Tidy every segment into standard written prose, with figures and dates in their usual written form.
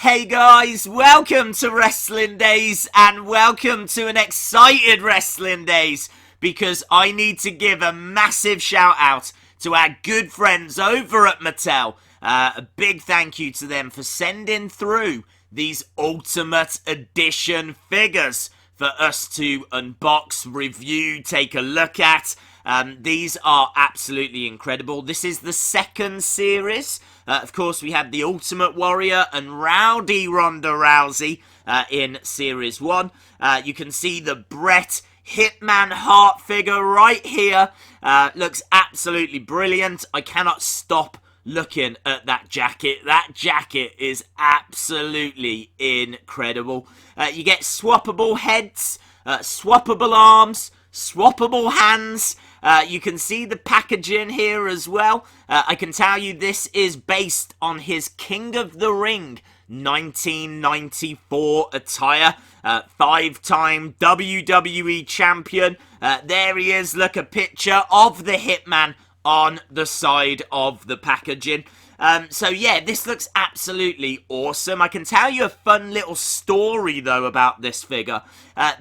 Hey guys, welcome to Wrestling Days and welcome to an excited Wrestling Days because I need to give a massive shout out to our good friends over at Mattel. A big thank you to them for sending through these Ultimate Edition figures for us to unbox, review, take a look at. These are absolutely incredible. This is the second series. Of course, we had the Ultimate Warrior and Rowdy Ronda Rousey in Series 1. You can see the Bret Hitman Hart figure right here. Looks absolutely brilliant. I cannot stop looking at that jacket. That jacket is absolutely incredible. You get swappable heads, swappable arms, swappable hands. You can see the packaging here as well. I can tell you this is based on his King of the Ring 1994 attire. Five-time WWE champion. There he is. Look, a picture of the Hitman on the side of the packaging. So yeah, this looks absolutely awesome. I can tell you a fun little story though about this figure.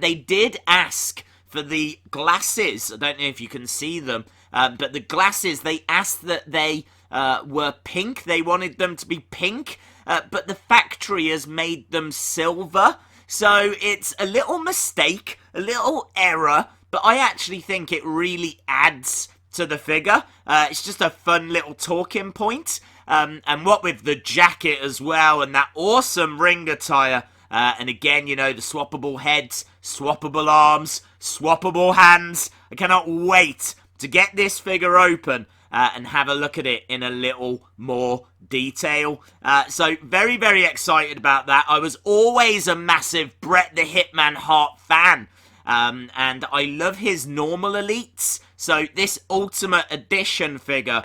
They did ask for the glasses. I don't know if you can see them, but the glasses, they asked that they were pink. They wanted them to be pink, but the factory has made them silver. So it's a little mistake, a little error, but I actually think it really adds to the figure. It's just a fun little talking point. And what with the jacket as well and that awesome ring attire. And again, you know, the swappable heads, swappable arms, swappable hands. I cannot wait to get this figure open and have a look at it in a little more detail. So very, very excited about that. I was always a massive Bret the Hitman Hart fan. And I love his normal elites. So this Ultimate Edition figure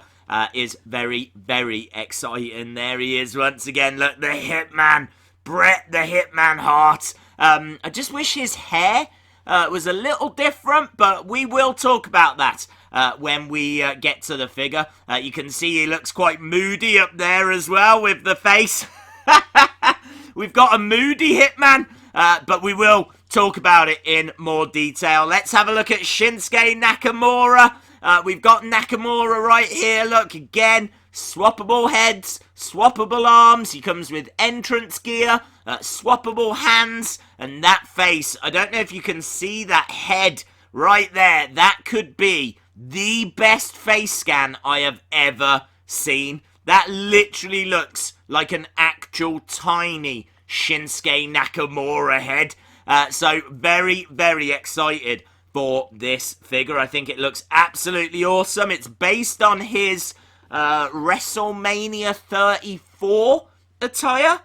is very, very exciting. There he is once again. Look, the Hitman. Bret the Hitman Hart. I just wish his hair was a little different, but we will talk about that when we get to the figure. You can see he looks quite moody up there as well with the face. We've got a moody Hitman, but we will talk about it in more detail. Let's have a look at Shinsuke Nakamura. We've got Nakamura right here. Look, again, swappable heads, swappable arms. He comes with entrance gear, swappable hands, and that face. I don't know if you can see that head right there. That could be the best face scan I have ever seen. That literally looks like an actual tiny Shinsuke Nakamura head. So very, very excited for this figure. I think it looks absolutely awesome. It's based on his WrestleMania 34 attire.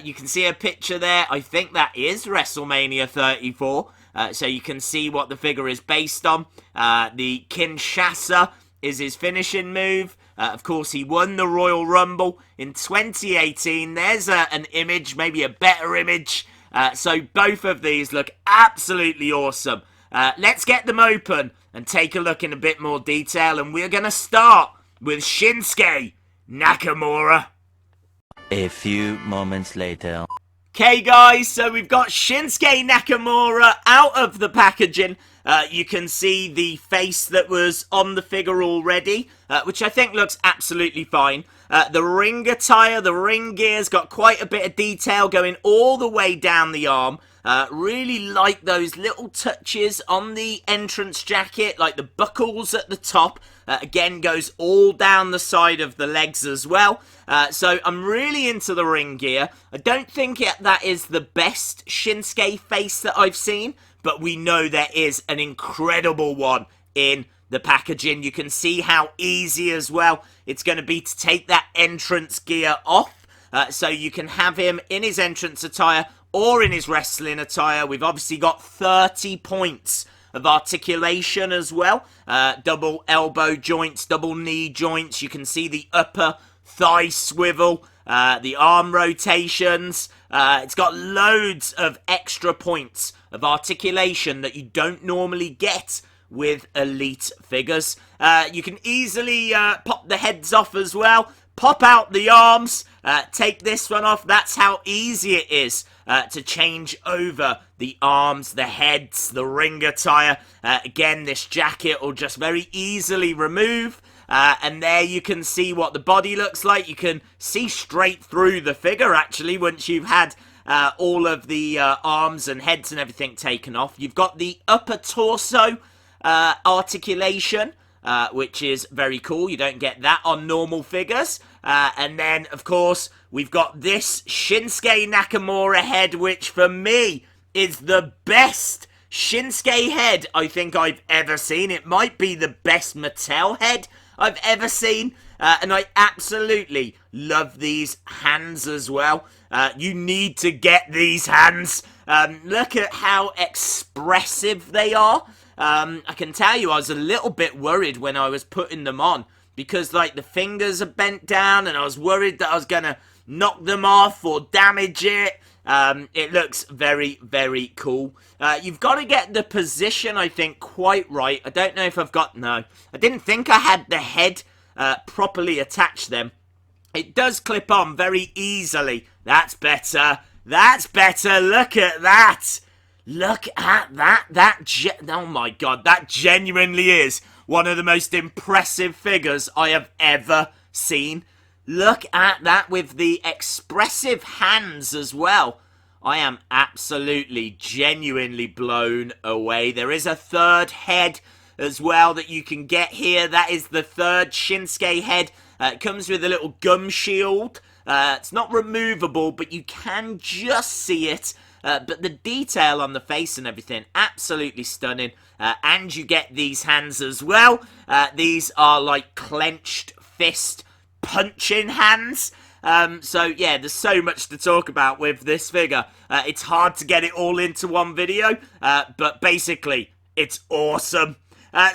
You can see a picture there. I think that is WrestleMania 34. So you can see what the figure is based on. The Kinshasa is his finishing move. Of course, he won the Royal Rumble in 2018. There's an image, maybe a better image. So both of these look absolutely awesome. Let's get them open and take a look in a bit more detail. And we're going to start with Shinsuke Nakamura. A few moments later. Okay guys, so we've got Shinsuke Nakamura out of the packaging. You can see the face that was on the figure already, which I think looks absolutely fine. The ring attire, the ring gear's got quite a bit of detail going all the way down the arm. Really like those little touches on the entrance jacket, like the buckles at the top. Again, goes all down the side of the legs as well. So I'm really into the ring gear. I don't think that is the best Shinsuke face that I've seen, but we know there is an incredible one in the packaging. You can see how easy as well it's going to be to take that entrance gear off. So you can have him in his entrance attire or in his wrestling attire. We've obviously got 30 points of articulation as well. Double elbow joints, double knee joints. You can see the upper thigh swivel, the arm rotations. It's got loads of extra points of articulation that you don't normally get with elite figures. You can easily pop the heads off as well. Pop out the arms. take this one off. That's how easy it is to change over the arms, the heads, the ring attire. Again, this jacket will just very easily remove. And there you can see what the body looks like. You can see straight through the figure, actually, once you've had all of the arms and heads and everything taken off. You've got the upper torso articulation, which is very cool. You don't get that on normal figures. And then, of course, we've got this Shinsuke Nakamura head, which for me is the best Shinsuke head I think I've ever seen. It might be the best Mattel head I've ever seen. And I absolutely love these hands as well. You need to get these hands. Look at how expressive they are. I can tell you I was a little bit worried when I was putting them on, because like the fingers are bent down and I was worried that I was going to knock them off or damage it. It looks very, very cool. You've got to get the position, I think, quite right. I don't know if I've got... No, I didn't think I had the head properly attached them. It does clip on very easily. That's better. That's better. Look at that. Look at that. Oh my god, that genuinely is one of the most impressive figures I have ever seen. Look at that with the expressive hands as well. I am absolutely, genuinely blown away. There is a third head as well that you can get here. That is the third Shinsuke head. It comes with a little gum shield. It's not removable, but you can just see it. But the detail on the face and everything, absolutely stunning. And you get these hands as well. These are like clenched fist punching hands. So yeah, there's so much to talk about with this figure. It's hard to get it all into one video, but basically, it's awesome.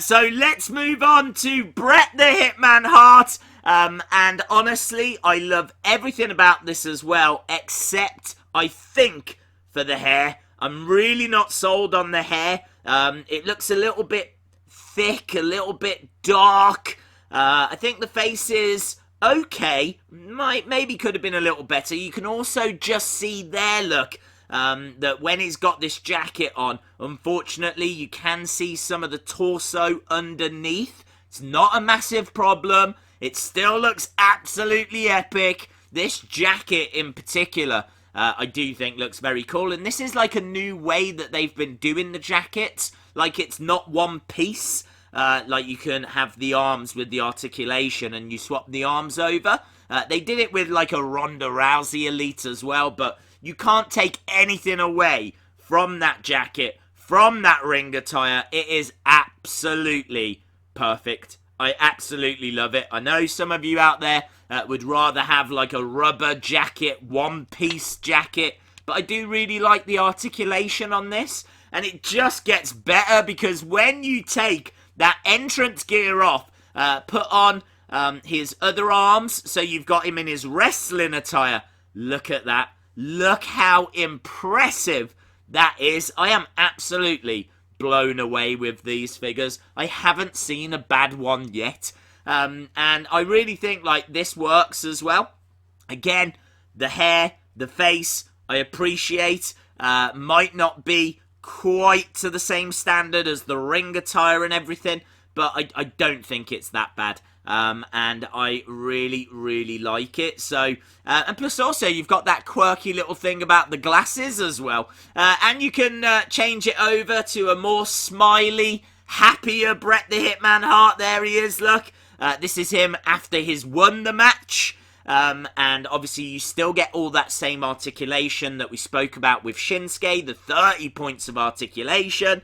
So let's move on to Bret the Hitman Hart. And honestly, I love everything about this as well, except I think for the hair. I'm really not sold on the hair. It looks a little bit thick, a little bit dark. I think the face is okay. Maybe could have been a little better. You can also just see there, look, that when he's got this jacket on, unfortunately, you can see some of the torso underneath. It's not a massive problem. It still looks absolutely epic. This jacket in particular, I do think looks very cool. And this is like a new way that they've been doing the jackets. Like it's not one piece. Like you can have the arms with the articulation and you swap the arms over. They did it with like a Ronda Rousey Elite as well. But you can't take anything away from that jacket, from that ring attire. It is absolutely perfect. I absolutely love it. I know some of you out there would rather have like a rubber jacket, one-piece jacket, but I do really like the articulation on this, and it just gets better because when you take that entrance gear off, put on his other arms, so you've got him in his wrestling attire, look at that. Look how impressive that is. I am absolutely blown away with these figures. I haven't seen a bad one yet. And I really think like this works as well. Again, the hair, the face, I appreciate. Might not be quite to the same standard as the ring attire and everything, but I don't think it's that bad. And I really, really like it. So, and plus also you've got that quirky little thing about the glasses as well. And you can change it over to a more smiley, happier Bret the Hitman Hart. There he is, look. This is him after he's won the match. And obviously you still get all that same articulation that we spoke about with Shinsuke, the 30 points of articulation.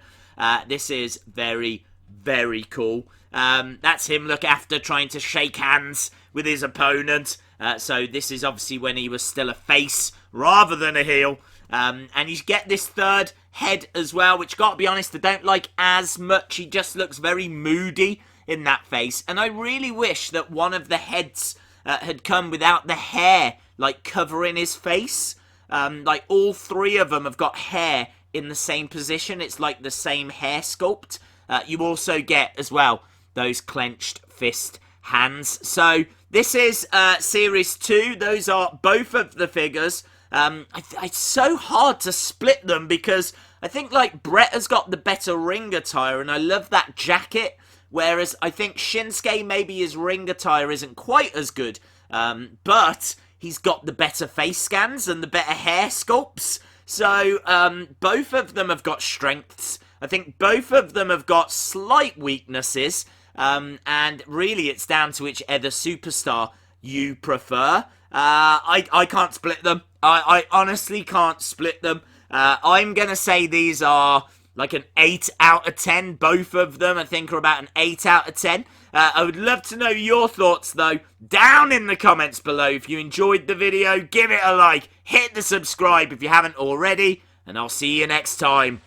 This is very, very cool. That's him, look, after trying to shake hands with his opponent. So this is obviously when he was still a face rather than a heel. And you get this third head as well, which, gotta be honest, I don't like as much. He just looks very moody in that face. And I really wish that one of the heads had come without the hair, like, covering his face. Like, all three of them have got hair in the same position. It's like the same hair sculpt. You also get, as well, those clenched fist hands. So this is Series 2. Those are both of the figures. It's so hard to split them because I think, like, Bret has got the better ring attire, and I love that jacket, whereas I think Shinsuke, maybe his ring attire isn't quite as good, but he's got the better face scans and the better hair sculpts. So both of them have got strengths. I think both of them have got slight weaknesses, and really it's down to which other superstar you prefer. I can't split them. I honestly can't split them. I'm going to say these are like an 8 out of 10. Both of them, I think, are about an 8 out of 10. I would love to know your thoughts, though, down in the comments below. If you enjoyed the video, give it a like. Hit the subscribe if you haven't already. And I'll see you next time.